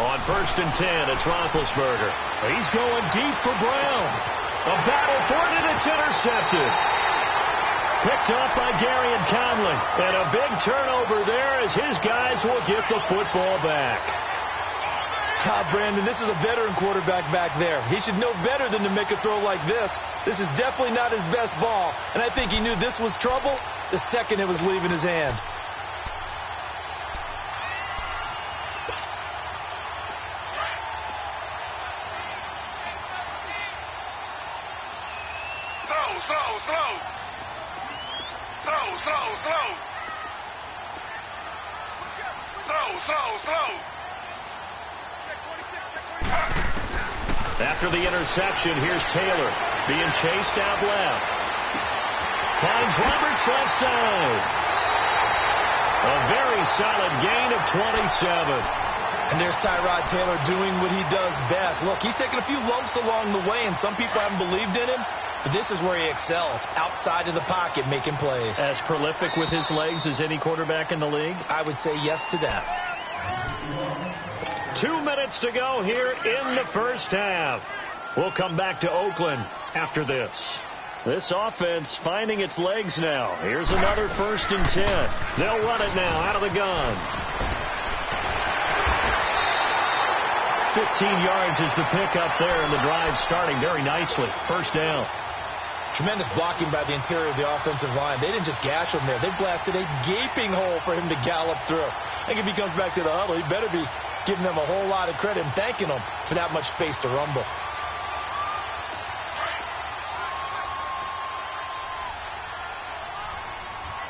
On 1st and 10, it's Roethlisberger. He's going deep for Brown. A battle for it, and it's intercepted. Picked off by Garyon Conley. And a big turnover there as his guys will get the football back. Brandon, this is a veteran quarterback back there. He should know better than to make a throw like this. This is definitely not his best ball, and I think he knew this was trouble the second it was leaving his hand. After the interception, here's Taylor being chased out left. Finds Roberts left side. A very solid gain of 27. And there's Tyrod Taylor doing what he does best. Look, he's taken a few lumps along the way, and some people haven't believed in him. But this is where he excels, outside of the pocket, making plays. As prolific with his legs as any quarterback in the league? I would say yes to that. 2 minutes to go here in the first half. We'll come back to Oakland after this. This offense finding its legs now. Here's another 1st and 10. They'll run it now out of the gun. 15 yards is the pickup there, and the drive starting very nicely. 1st down. Tremendous blocking by the interior of the offensive line. They didn't just gash him there. They blasted a gaping hole for him to gallop through. I think if he comes back to the huddle, he better be giving them a whole lot of credit and thanking them for that much space to rumble.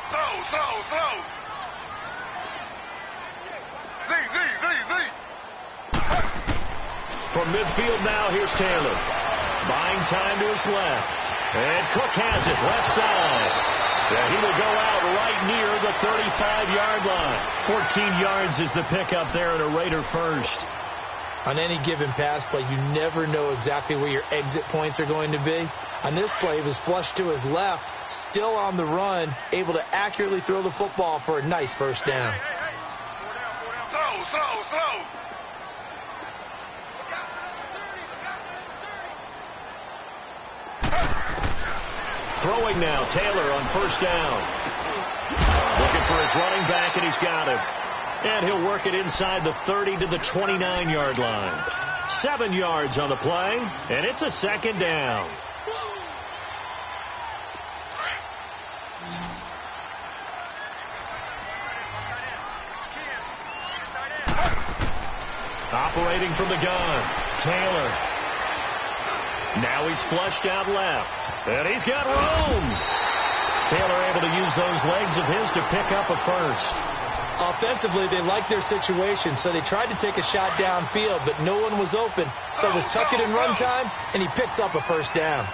Slow. From midfield now, here's Taylor. Buying time to his left. And Cook has it, left side. Yeah, he will go out right near the 35-yard line. 14 yards is the pickup there at a Raider first. On any given pass play, you never know exactly where your exit points are going to be. On this play, he was flushed to his left, still on the run, able to accurately throw the football for a nice 1st down. Slow. Throwing now, Taylor on 1st down. Looking for his running back, and he's got him. And he'll work it inside the 30 to the 29-yard line. 7 yards on the play, and it's a 2nd down. Operating from the gun, Taylor. Now he's flushed out left. And he's got room. Taylor able to use those legs of his to pick up a 1st. Offensively, they liked their situation, so they tried to take a shot downfield, but no one was open. So it was tuck it in run time, and he picks up a 1st down.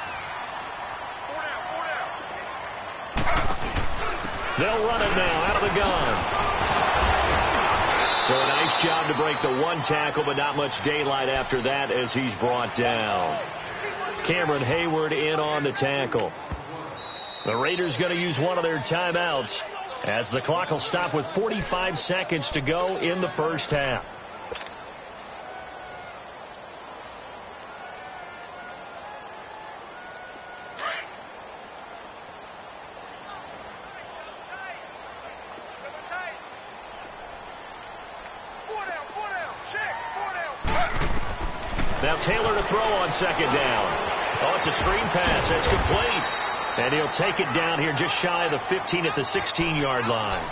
They'll run it now out of the gun. So a nice job to break the 1 tackle, but not much daylight after that as he's brought down. Cameron Hayward in on the tackle. The Raiders going to use one of their timeouts as the clock will stop with 45 seconds to go in the first half. Now Taylor to throw on 2nd down. Oh, it's a screen pass. That's complete. And he'll take it down here just shy of the 15 at the 16-yard line.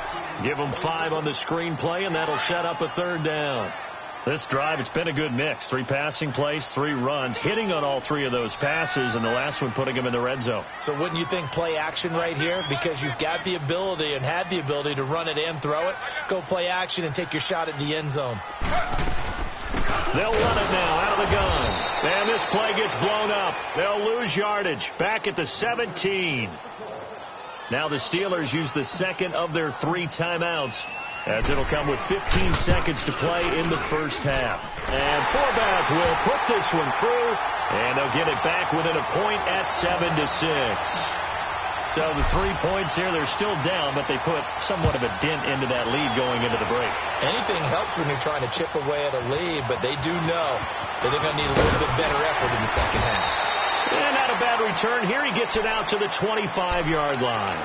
Give him 5 on the screen play, and that'll set up a 3rd down. This drive, it's been a good mix. 3 passing plays, 3 runs, hitting on all 3 of those passes, and the last one putting him in the red zone. So wouldn't you think play action right here? Because you've got the ability and had the ability to run it and throw it. Go play action and take your shot at the end zone. They'll run it now out of the gun. And this play gets blown up. They'll lose yardage. Back at the 17. Now the Steelers use the 2nd of their 3 timeouts, as it'll come with 15 seconds to play in the first half. And Forbath will put this one through, and they'll get it back within a point at 7-6. So the 3 points here, they're still down, but they put somewhat of a dent into that lead going into the break. Anything helps when you're trying to chip away at a lead, but they do know that they're going to need a little bit better effort in the second half. And not a bad return here. He gets it out to the 25-yard line.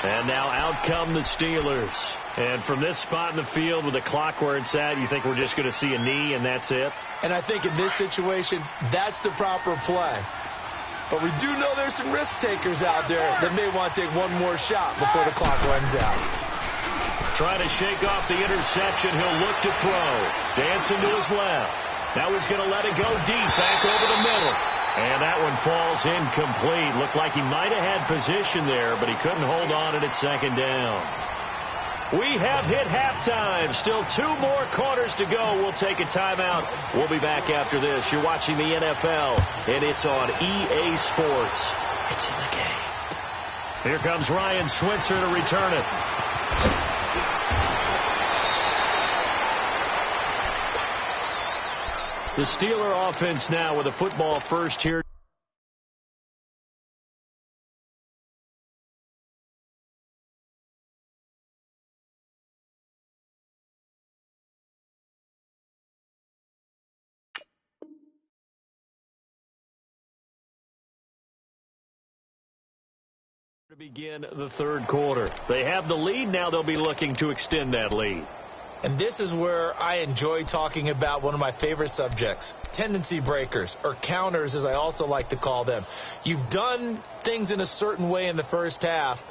And now out come the Steelers. And from this spot in the field with the clock where it's at, you think we're just going to see a knee and that's it? And I think in this situation, that's the proper play. But we do know there's some risk takers out there that may want to take one more shot before the clock runs out. Trying to shake off the interception. He'll look to throw. Dancing to his left. Now he's going to let it go deep, back over the middle. And that one falls incomplete. Looked like he might have had position there, but he couldn't hold on at second down. We have hit halftime. Still 2 more quarters to go. We'll take a timeout. We'll be back after this. You're watching the NFL, and it's on EA Sports. It's in the game. Here comes Ryan Switzer to return it. The Steeler offense now with a football first here. To begin the third quarter. They have the lead. Now they'll be looking to extend that lead. And this is where I enjoy talking about one of my favorite subjects, tendency breakers, or counters as I also like to call them. You've done things in a certain way in the first half,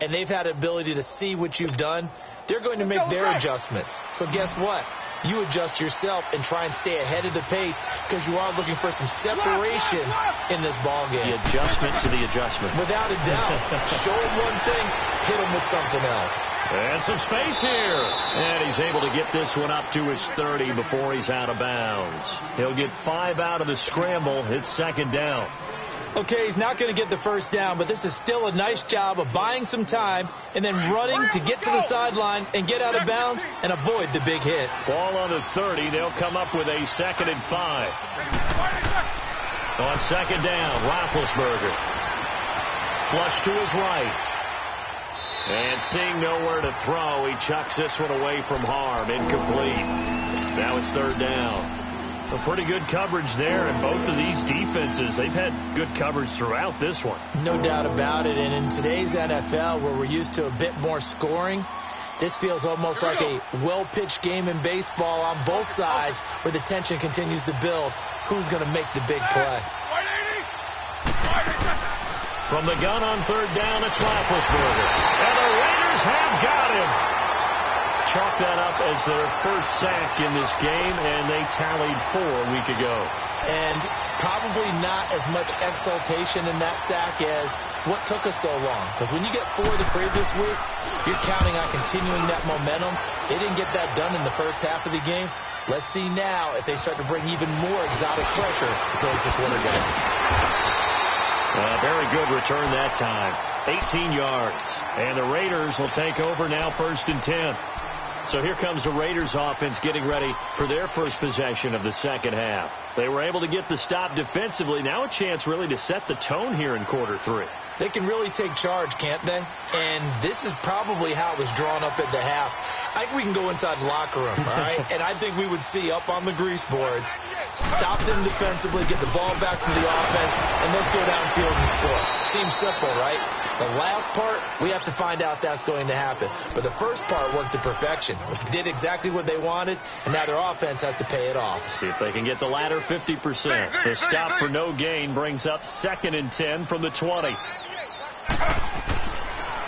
and they've had the ability to see what you've done. They're going to make their adjustments. So guess what? You adjust yourself and try and stay ahead of the pace because you are looking for some separation in this ball game. The adjustment to the adjustment. Without a doubt. Show him one thing, hit him with something else. And some space here. And he's able to get this one up to his 30 before he's out of bounds. He'll get 5 out of the scramble. It's second down. Okay, he's not going to get the first down, but this is still a nice job of buying some time and then running to get to the sideline and get out of bounds and avoid the big hit. Ball on the 30. They'll come up with a 2nd and 5. On second down, Roethlisberger. Flush to his right. And seeing nowhere to throw, he chucks this one away from harm. Incomplete. Now it's third down. A pretty good coverage there, and both of these defenses, they've had good coverage throughout this one. No doubt about it, and in today's NFL, where we're used to a bit more scoring, this feels almost like a well-pitched game in baseball on both sides where the tension continues to build. Who's going to make the big play? From the gun on third down, it's Roethlisberger. And the Raiders have got him. Chalk that up as their first sack in this game, and they tallied 4 a week ago. And probably not as much exultation in that sack as what took us so long. Because when you get 4 the previous week, you're counting on continuing that momentum. They didn't get that done in the first half of the game. Let's see now if they start to bring even more exotic pressure towards the quarterback. Very good return that time. 18 yards. And the Raiders will take over now, 1st and 10. So here comes the Raiders offense getting ready for their first possession of the second half. They were able to get the stop defensively. Now a chance really to set the tone here in quarter 3. They can really take charge, can't they? And this is probably how it was drawn up at the half. I think we can go inside the locker room, all right? And I think we would see up on the grease boards, stop them defensively, get the ball back to the offense, and let's go downfield and score. Seems simple, right? The last part, we have to find out that's going to happen. But the first part worked to perfection. Did exactly what they wanted, and now their offense has to pay it off. See if they can get the latter 50%. The stop for no gain brings up 2nd and 10 from the 20.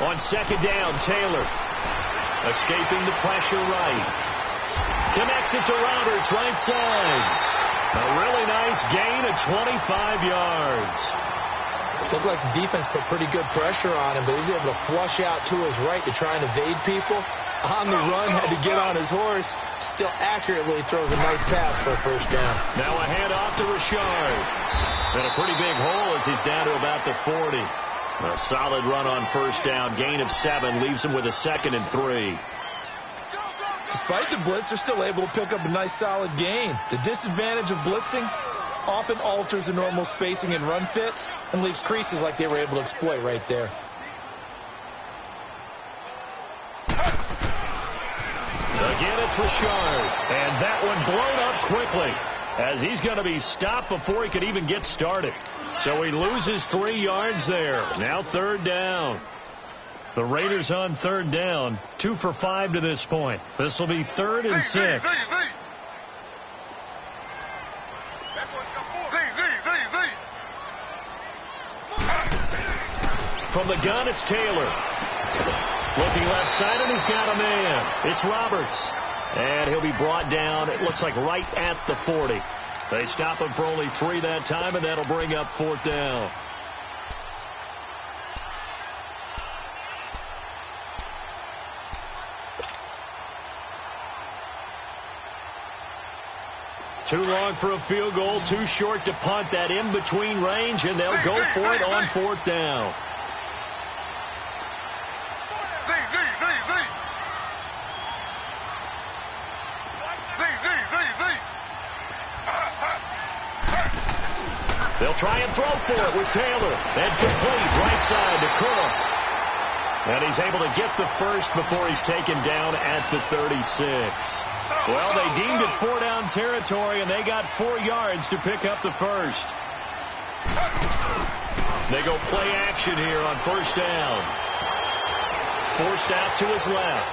On second down, Taylor. Escaping the pressure right. Connects it to Roberts, right side. A really nice gain of 25 yards. Looked like the defense put pretty good pressure on him, but he's able to flush out to his right to try and evade people. On the run, had to get on his horse. Still accurately throws a nice pass for a first down. Now a handoff to Richard. And a pretty big hole as he's down to about the 40. A solid run on first down. Gain of 7 leaves him with a 2nd and 3. Despite the blitz, they're still able to pick up a nice solid gain. The disadvantage of blitzing often alters the normal spacing and run fits and leaves creases like they were able to exploit right there. it's Richard. And that one blown up quickly, as he's going to be stopped before he could even get started. So he loses 3 yards there. Now 3rd down. The Raiders on 3rd down, 2 for 5 to this point. This will be 3rd and 6. From the gun, it's Taylor. Looking left side, and he's got a man. It's Roberts. And he'll be brought down, it looks like right at the 40. They stop him for only 3 that time, and that'll bring up 4th down. Too long for a field goal, too short to punt. That in-between range, and they'll go for it on 4th down. They'll try and throw for it with Taylor. And complete right side to Cook. And he's able to get the first before he's taken down at the 36. Well, they deemed it 4-down territory, and they got 4 yards to pick up the first. They go play action here on 1st down. Forced out to his left.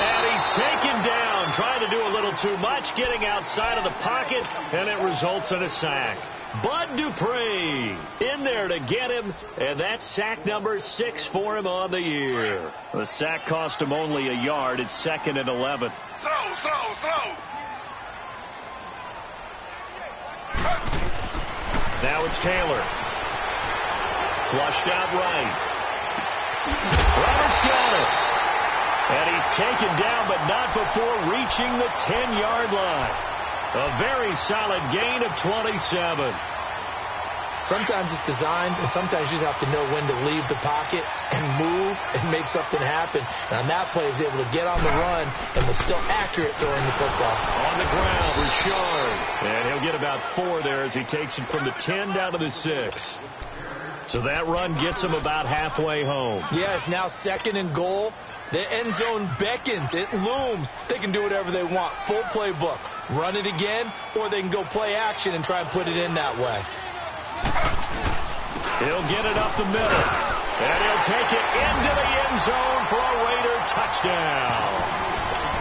And he's taken down, trying to do a little too much, getting outside of the pocket, and it results in a sack. Bud Dupree in there to get him, and that's sack number 6 for him on the year. The sack cost him only a yard. It's 2nd and 11. Slow. Now it's Taylor. Flushed out right. Roberts got it. And he's taken down, but not before reaching the 10-yard line. A very solid gain of 27. Sometimes it's designed, and sometimes you just have to know when to leave the pocket and move and make something happen. And on that play, he was able to get on the run and was still accurate throwing the football. On the ground, Richard. And he'll get about 4 there as he takes it from the 10 down to the 6. So that run gets him about halfway home. Yes, now 2nd and goal. The end zone beckons. It looms. They can do whatever they want. Full playbook. Run it again, or they can go play action and try and put it in that way. He'll get it up the middle. And he'll take it into the end zone for a Raider touchdown.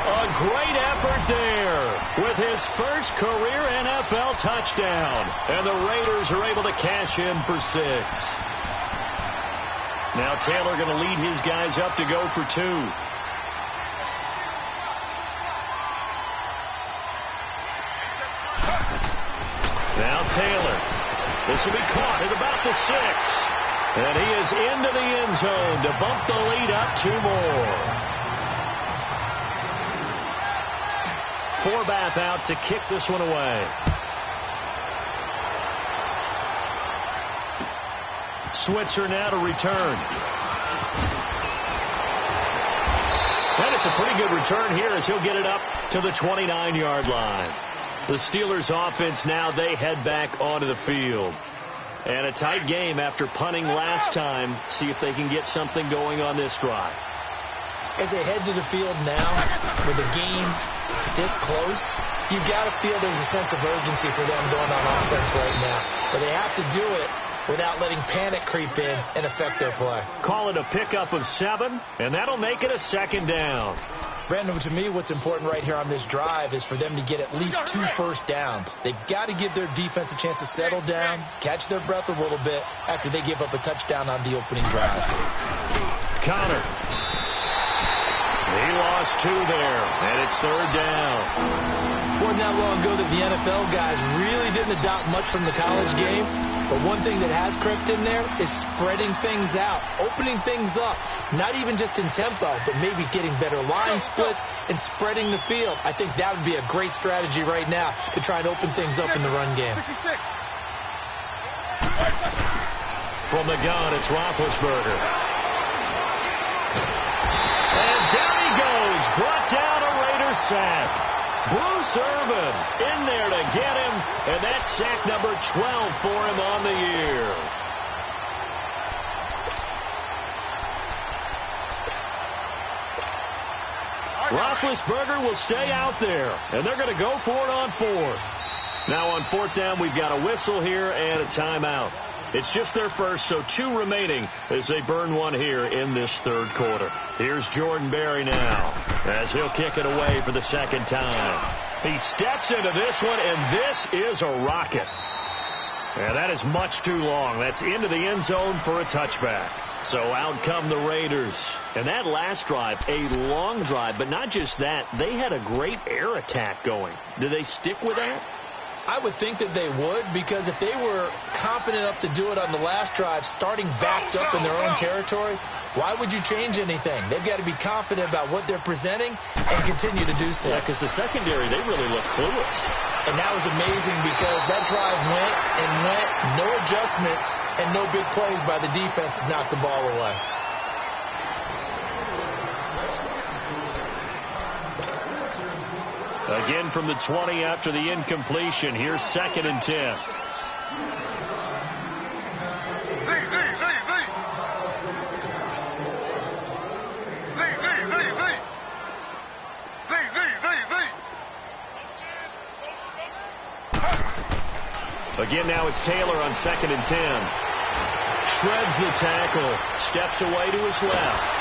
A great effort there with his first career NFL touchdown. And the Raiders are able to cash in for 6. Now Taylor going to lead his guys up to go for 2. Now Taylor. This will be caught at about the 6. And he is into the end zone to bump the lead up 2 more. Forbath out to kick this one away. Switzer now to return. And it's a pretty good return here as he'll get it up to the 29-yard line. The Steelers offense now, they head back onto the field. And a tight game after punting last time. See if they can get something going on this drive. As they head to the field now, with the game this close, you've got to feel there's a sense of urgency for them going on offense right now. But they have to do it without letting panic creep in and affect their play. Call it a pickup of 7, and that'll make it a 2nd down. Brandon, to me, what's important right here on this drive is for them to get at least 2 first downs. They've got to give their defense a chance to settle down, catch their breath a little bit after they give up a touchdown on the opening drive. Connor. He lost 2 there, and it's 3rd down. Wasn't that long ago that the NFL guys really didn't adopt much from the college game. But one thing that has crept in there is spreading things out, opening things up, not even just in tempo, but maybe getting better line splits and spreading the field. I think that would be a great strategy right now to try and open things up in the run game. From the gun, it's Roethlisberger. And down he goes, brought down a Raider sack. Bruce Irvin in there to get him, and that's sack number 12 for him on the year. Roethlisberger will stay out there, and they're going to go for it on fourth. Now on fourth down, we've got a whistle here and a timeout. It's just their first, so 2 remaining as they burn one here in this third quarter. Here's Jordan Berry now as he'll kick it away for the second time. He steps into this one, and this is a rocket. And that is much too long. That's into the end zone for a touchback. So out come the Raiders. And that last drive, a long drive, but not just that. They had a great air attack going. Do they stick with that? I would think that they would, because if they were confident enough to do it on the last drive, starting backed up in their own territory, why would you change anything? They've got to be confident about what they're presenting and continue to do so. Yeah, because the secondary, they really look clueless. And that was amazing because that drive went and went, no adjustments, and no big plays by the defense to knock the ball away. Again from the 20 after the incompletion. Here's 2nd and 10. Again, now it's Taylor on 2nd and 10. Shreds the tackle. Steps away to his left.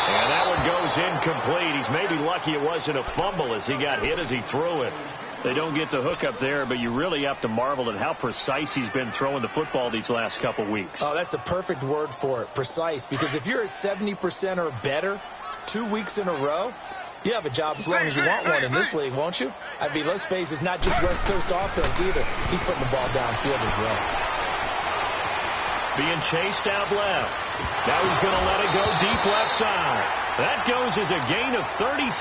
And that one goes incomplete. He's maybe lucky it wasn't a fumble as he got hit as he threw it. They don't get the hook up there, but you really have to marvel at how precise he's been throwing the football these last couple weeks. Oh, that's the perfect word for it, precise. Because if you're at 70% or better 2 weeks in a row, you have a job as long as you want one in this league, won't you? I mean, let's face it, it's not just West Coast offense either. He's putting the ball downfield as well. Being chased out left. Now he's going to let it go deep left side. That goes as a gain of 36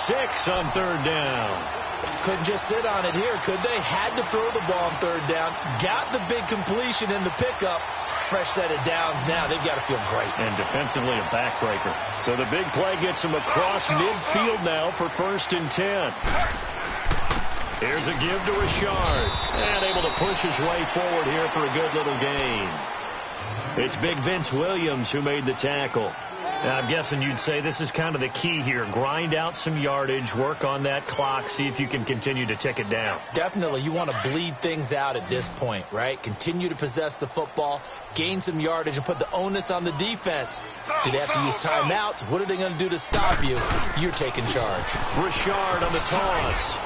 on 3rd down. Couldn't just sit on it here, could they? Had to throw the ball on 3rd down. Got the big completion in the pickup. Fresh set of downs now. They've got to feel great. And defensively a backbreaker. So the big play gets him across midfield now for 1st and 10. Here's a give to Richard. And able to push his way forward here for a good little gain. It's big Vince Williams who made the tackle. Now, I'm guessing you'd say this is kind of the key here. Grind out some yardage, work on that clock, see if you can continue to tick it down. Definitely. You want to bleed things out at this point, right? Continue to possess the football, gain some yardage, and put the onus on the defense. Do they have to use timeouts? What are they going to do to stop you? You're taking charge. Richard on the toss.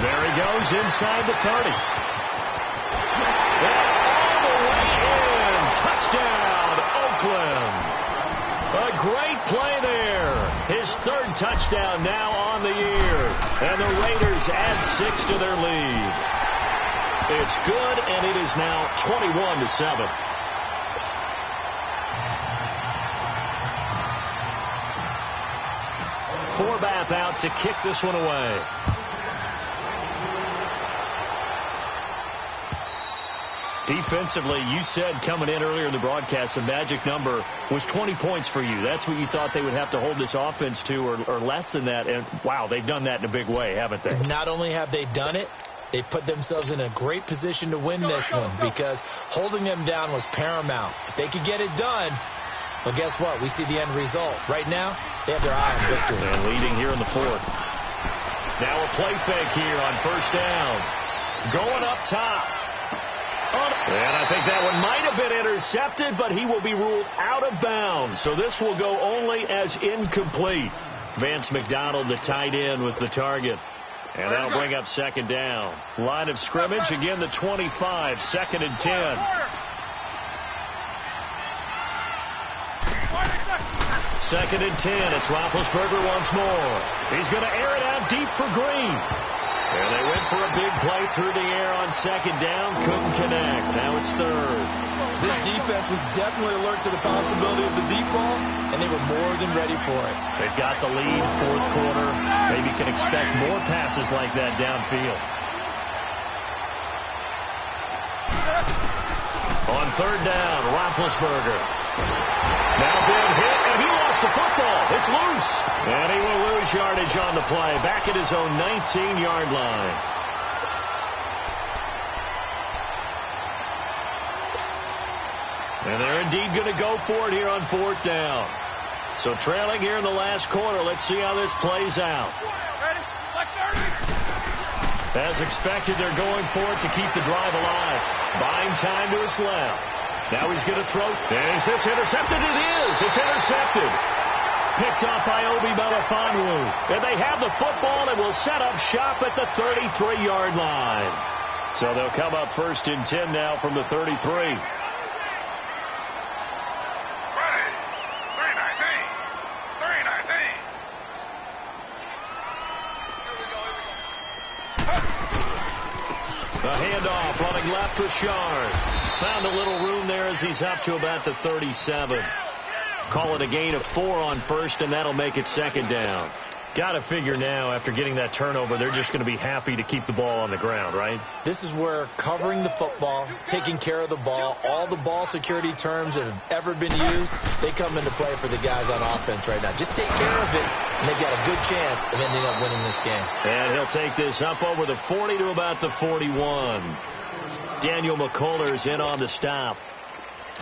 There he goes inside the 30. All the way in. Touchdown, Oakland. A great play there. His 3rd touchdown now on the year. And the Raiders add 6 to their lead. It's good, and it is now 21-7. Forbath out to kick this one away. Defensively, you said coming in earlier in the broadcast, the magic number was 20 points for you. That's what you thought they would have to hold this offense to, or less than that. And, wow, they've done that in a big way, haven't they? Not only have they done it, they put themselves in a great position to win this one because holding them down was paramount. If they could get it done, well, guess what? We see the end result. Right now, they have their eye on victory. And leading here in the 4th. Now a play fake here on 1st down. Going up top. And I think that one might have been intercepted, but he will be ruled out of bounds. So this will go only as incomplete. Vance McDonald, the tight end, was the target. And that'll bring up 2nd down. Line of scrimmage, again the 25, 2nd and 10. Second and 10. It's Roethlisberger once more. He's going to air it out deep for Green. And they went for a big play through the air on 2nd down. Couldn't connect. Now it's 3rd. This defense was definitely alert to the possibility of the deep ball, and they were more than ready for it. They've got the lead, 4th quarter. Maybe can expect more passes like that downfield. On 3rd down, Roethlisberger. Now being hit, and he lost the football. It's loose. And he will lose yardage on the play. Back at his own 19-yard line. And they're indeed going to go for it here on 4th down. So trailing here in the last quarter. Let's see how this plays out. Ready? Like 30. As expected, they're going for it to keep the drive alive. Buying time to his left. Now he's going to throw. Is this intercepted? It is. It's intercepted. Picked up by Obi Melifonwu. And they have the football and will set up shop at the 33-yard line. So they'll come up 1st and 10 now from the 33. Ready. 319. 319. The handoff running left for Shard. Found a little room there as he's up to about the 37. Call it a gain of 4 on 1st, and that'll make it 2nd down. Got to figure now, after getting that turnover, they're just going to be happy to keep the ball on the ground, right? This is where covering the football, taking care of the ball, all the ball security terms that have ever been used, they come into play for the guys on offense right now. Just take care of it, and they've got a good chance of ending up winning this game. And he'll take this up over the 40 to about the 41. Daniel McCullers in on the stop.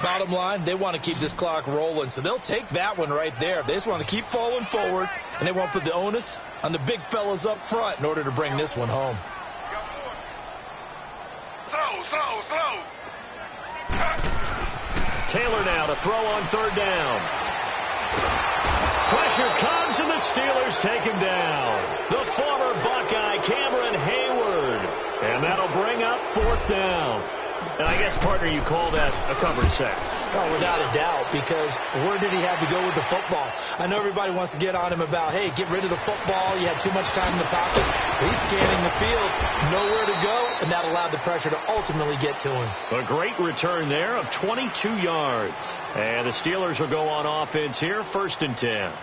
Bottom line, they want to keep this clock rolling, so they'll take that one right there. They just want to keep falling forward, and they won't put the onus on the big fellas up front in order to bring this one home. Slow. Taylor now to throw on 3rd down. Pressure comes, and the Steelers take him down. The former Buckeye, Cameron Hayward. And that'll bring up 4th down. And I guess, partner, you call that a covered sack. Oh, without a doubt, because where did he have to go with the football? I know everybody wants to get on him about, hey, get rid of the football. You had too much time in the pocket. But he's scanning the field, nowhere to go, and that allowed the pressure to ultimately get to him. A great return there of 22 yards. And the Steelers will go on offense here, 1st and 10.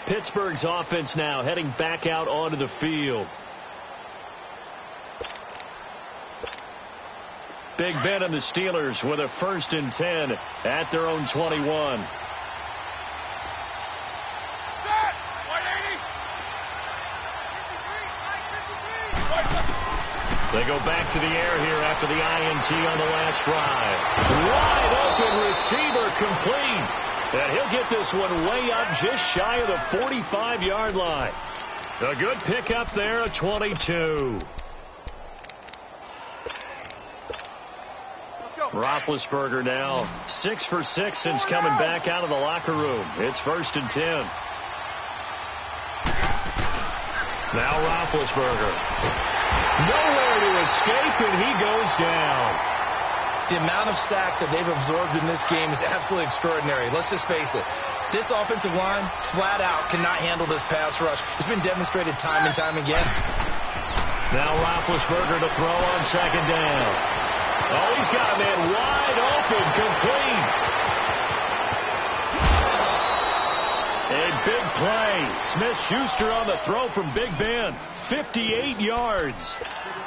Pittsburgh's offense now heading back out onto the field. Big Ben and the Steelers with a 1st and 10 at their own 21. Set. 180. They go back to the air here after the INT on the last drive. Wide open receiver complete. And he'll get this one way up just shy of the 45-yard line. A good pickup there at 22. Roethlisberger now 6 for 6 since coming back out of the locker room. It's 1st and 10. Now Roethlisberger. Nowhere to escape, and he goes down. The amount of sacks that they've absorbed in this game is absolutely extraordinary. Let's just face it. This offensive line, flat out, cannot handle this pass rush. It's been demonstrated time and time again. Now Roethlisberger to throw on 2nd down. Oh, he's got a man wide open, complete. A big play. Smith-Schuster on the throw from Big Ben. 58 yards.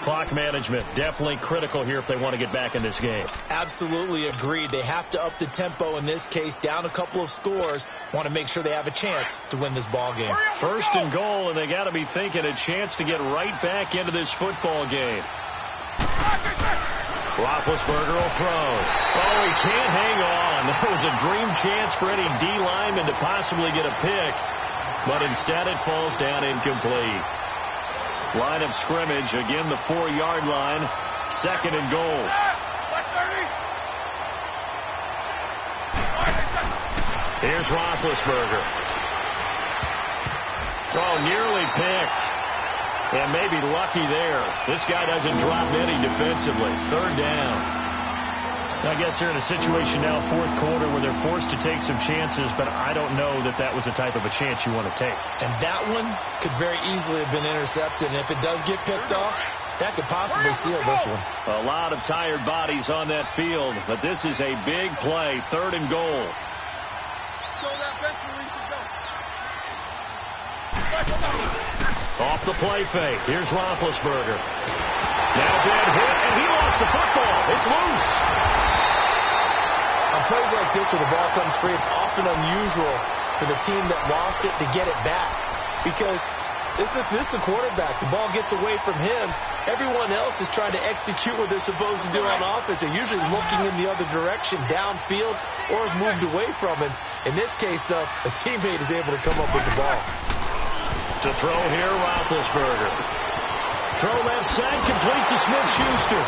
Clock management definitely critical here if they want to get back in this game. Absolutely agreed. They have to up the tempo in this case, down a couple of scores. Want to make sure they have a chance to win this ball game. 1st and goal, and they got to be thinking a chance to get right back into this football game. Roethlisberger will throw. Oh, he can't hang on. That was a dream chance for any D lineman to possibly get a pick, but instead it falls down incomplete. Line of scrimmage, again the 4-yard line, 2nd and goal. Here's Roethlisberger. Oh, nearly picked. And maybe lucky there. This guy doesn't drop any defensively. 3rd down. I guess they're in a situation now, 4th quarter, where they're forced to take some chances, but I don't know that that was the type of a chance you want to take. And that one could very easily have been intercepted, and if it does get picked off, that could possibly seal this one. A lot of tired bodies on that field, but this is a big play, 3rd and goal. Off the play fake. Here's Roethlisberger. Now Ben hit, and he lost the football. It's loose. On plays like this where the ball comes free, it's often unusual for the team that lost it to get it back. Because This is the quarterback. The ball gets away from him. Everyone else is trying to execute what they're supposed to do on offense. They're usually looking in the other direction, downfield, or have moved away from him. In this case, though, a teammate is able to come up with the ball. To throw here, Roethlisberger. Throw left side, complete to Smith-Schuster.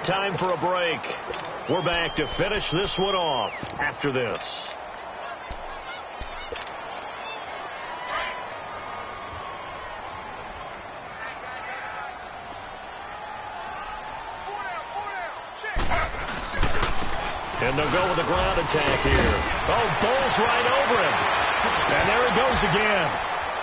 Time for a break. We're back to finish this one off after this. And they'll go with the ground attack here. Oh, bowls right over him. And there he goes again.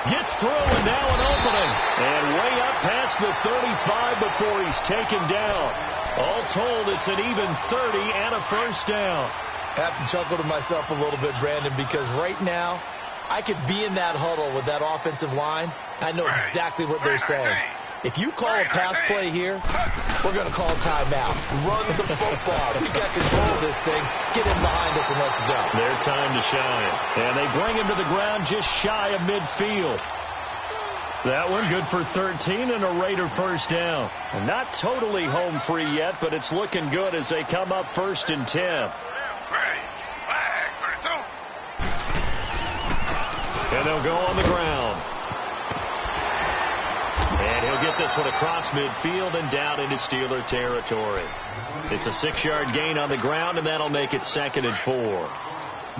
Gets through and now an opening. And way up past the 35 before he's taken down. All told, it's an even 30 and a first down. I have to chuckle to myself a little bit, Brandon, because right now I could be in that huddle with that offensive line. I know exactly what they're saying. If you call a pass play here, we're going to call a timeout. Run the football. We got control of this thing. Get him behind us and let's go. Their time to shine. And they bring him to the ground just shy of midfield. That one good for 13 and a Raider first down. And not totally home free yet, but it's looking good as they come up 1st and 10. And they'll go on the ground. And he'll get this one across midfield and down into Steeler territory. It's a 6-yard gain on the ground, and that'll make it 2nd and 4.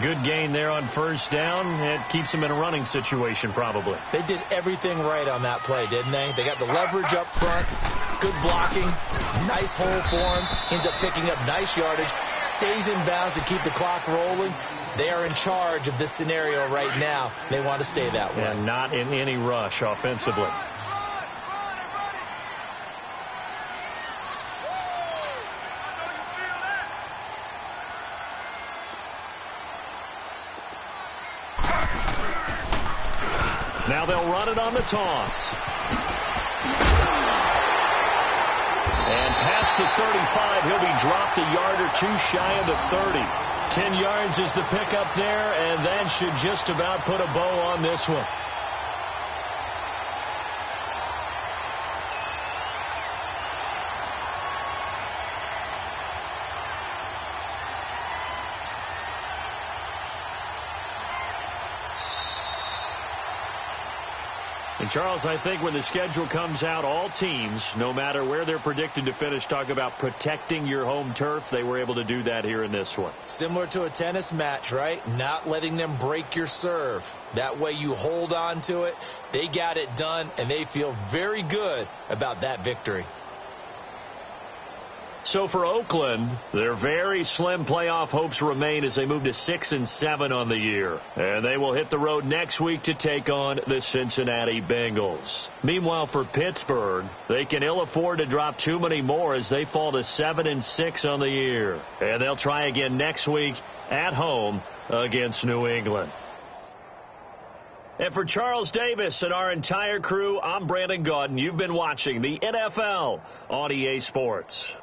Good gain there on first down. It keeps them in a running situation probably. They did everything right on that play, didn't they? They got the leverage up front, good blocking, nice hole for him, ends up picking up nice yardage, stays in bounds to keep the clock rolling. They are in charge of this scenario right now. They want to stay that way. And not in any rush offensively. Now they'll run it on the toss. And past the 35, he'll be dropped a yard or two shy of the 30. 10 yards is the pickup there, and that should just about put a bow on this one. And, Charles, I think when the schedule comes out, all teams, no matter where they're predicted to finish, talk about protecting your home turf. They were able to do that here in this one. Similar to a tennis match, right? Not letting them break your serve. That way you hold on to it. They got it done, and they feel very good about that victory. So for Oakland, their very slim playoff hopes remain as they move to 6 and 7 on the year. And they will hit the road next week to take on the Cincinnati Bengals. Meanwhile, for Pittsburgh, they can ill afford to drop too many more as they fall to 7 and 6 on the year. And they'll try again next week at home against New England. And for Charles Davis and our entire crew, I'm Brandon Gaudin. You've been watching the NFL on EA Sports.